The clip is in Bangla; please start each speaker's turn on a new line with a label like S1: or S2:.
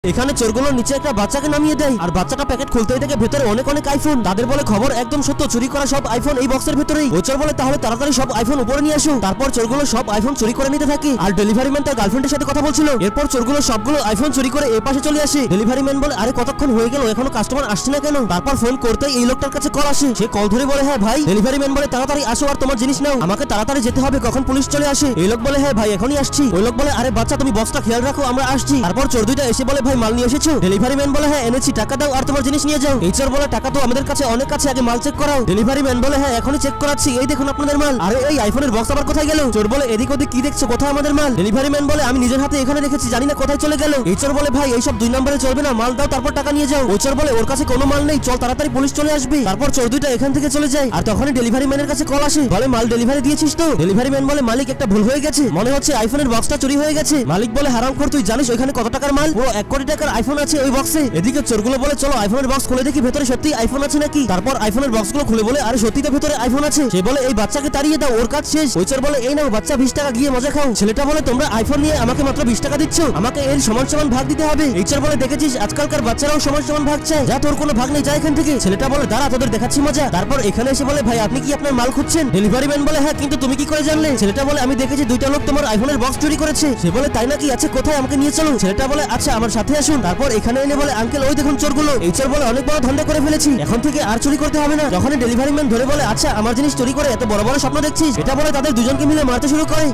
S1: এখানে চোরগুলোর নিচে একটা বাচ্চাকে নামিয়ে দেয় আর বাচ্চাটা প্যাকেট খুলতেই দেখে ভেতরে অনেক অনেক আইফোন। তাদের বলে খবর একদম সত্য, চুরি করা সব আইফোন এই বক্সের ভেতরেই। ওই চোর বলে তাহলে তাড়াতাড়ি সব আইফোন উপরে নিয়ে আসো। তারপর চোরগুলো সব আইফোন চুরি করে নিতে থাকে আর ডেলিভারি ম্যান তার গার্লফ্রেন্ডের সাথে কথা বলছিল। এরপর চোরগুলো সবগুলো আইফোন চুরি করে এই পাশে চলে আসে। ডেলিভারি ম্যান বলে আরে কতক্ষণ হয়ে গেল এখনো কাস্টমার আসছে না কেন? তারপর ফোন করতে এই লোকটার কাছে কল আসে। সে কল ধরে বলে হ্যাঁ ভাই। ডেলিভারি ম্যান বলে তাড়াতাড়ি আসো আর তোমার জিনিস নাও, আমাকে তাড়াতাড়ি যেতে হবে, কখন পুলিশ চলে আসে। এই লোক বলে হ্যাঁ ভাই এখনই আসছি। ওই লোক বলে আরে বাচ্চা তুমি বক্সটা খেয়াল রাখো, আমরা আসছি। তারপর চোর দুইটা এসে বলে ভাই মাল নিয়ে এসেছো? ডেলিভারি ম্যান বলে হ্যাঁ এনেছি, টাকা দাও আর তোমার জিনিস নিয়ে যাও। এই চোর বলে টাকা তো আমাদের কাছে অনেক কাছে, আগে মাল চেক করাও। ডেলিভারি ম্যান বলে হ্যাঁ এখনই চেক করাচ্ছি, এই দেখুন আপনাদের মাল। আরে এই আইফোনের বক্স আবার কোথায় গেল? চোর বলে এদিক ওদিক কি দেখছো, কোথায় আমাদের মাল? ডেলিভারি ম্যান বলে আমি নিজের হাতে এখানে রেখেছি, জানি না কোথায় চলে গেল। এই চোর বলে ভাই এইসব 2 নম্বরে চলবে না, মাল দাও তারপর টাকা নিয়ে যাও। ওই চোর বলে ওর কাছে কোনো মাল নেই, চল তাড়াতাড়ি পুলিশ চলে আসবে। তারপর চোর দুইটা এখান থেকে চলে যায় আর তখনই ডেলিভারি ম্যানের কাছে কল আসে, বলে মাল ডেলিভারি দিয়েছিস তো? ডেলিভারি ম্যান বলে মালিক একটা ভুল হয়ে গেছে, মনে হচ্ছে আইফোনের বক্সটা চুরি হয়ে গেছে। মালিক বলে হারামখোর তুই জানিস ওইখানে কত টাকার মাল? পুরো 1 কোটি টাকার আইফোন আছে ওই বক্সে। এদিকে চোরগুলো বলে চলো আইফোনের বক্স খুলে দেখি ভেতরে সত্যি আইফোন আছে নাকি। তারপর আইফোনের বক্সগুলো খুলে বলে আরে সত্যি তো ভেতরে আইফোন আছে। সে বলে এই বাচ্চাকে তাড়িয়ে দাও, ওর কাজ শেষ। ওই চোর বলে এই নাও বাচ্চা 20 টাকা, গিয়ে মজা খাও। ছেলেটা বলে তোমরা আইফোন নিয়ে আমাকে মাত্র 20 টাকা দিচ্ছ, আমাকে এর সমান সমান ভাগ দিতে হবে। এই চোর বলে দেখেছিস আজকালকার বাচ্চারাও সমান সমান ভাগ চায়, যা তোর কোনো ভাগ নেই, যা এখান থেকে। ছেলেটা বলে দাঁড়া তোদের দেখাচ্ছি মজা। তারপর এখানে এসে বলে ভাই আপনি কি আপনার মাল খুঁজছেন? ডেলিভারি ম্যান বলে হ্যাঁ, কিন্তু তুমি কি করে জানলে? ছেলেটা বলে আমি দেখেছি 2টা লোক তোমার আইফোনের বক্স চুরি করেছে। সে বলে তাই নাকি, আচ্ছা কোথায়, আমাকে নিয়ে চলো। ছেলেটা বলে আচ্ছা আমার সাথে আসুন। তারপর এখানে এনে বলে আঙ্কেল ওই দেখুন চোরগুলো। এই চোর বলে অনেক বড় ধান্দা করে ফেলেছি, এখন থেকে আর চুরি করতে হবে না। যখন ডেলিভারি ম্যান ধরে বলে আচ্ছা আমার জিনিস চুরি করে এত বড় বড় স্বপ্ন দেখছিস, এটা বলে তাদের দুজনকে মিলে মারতে শুরু করে।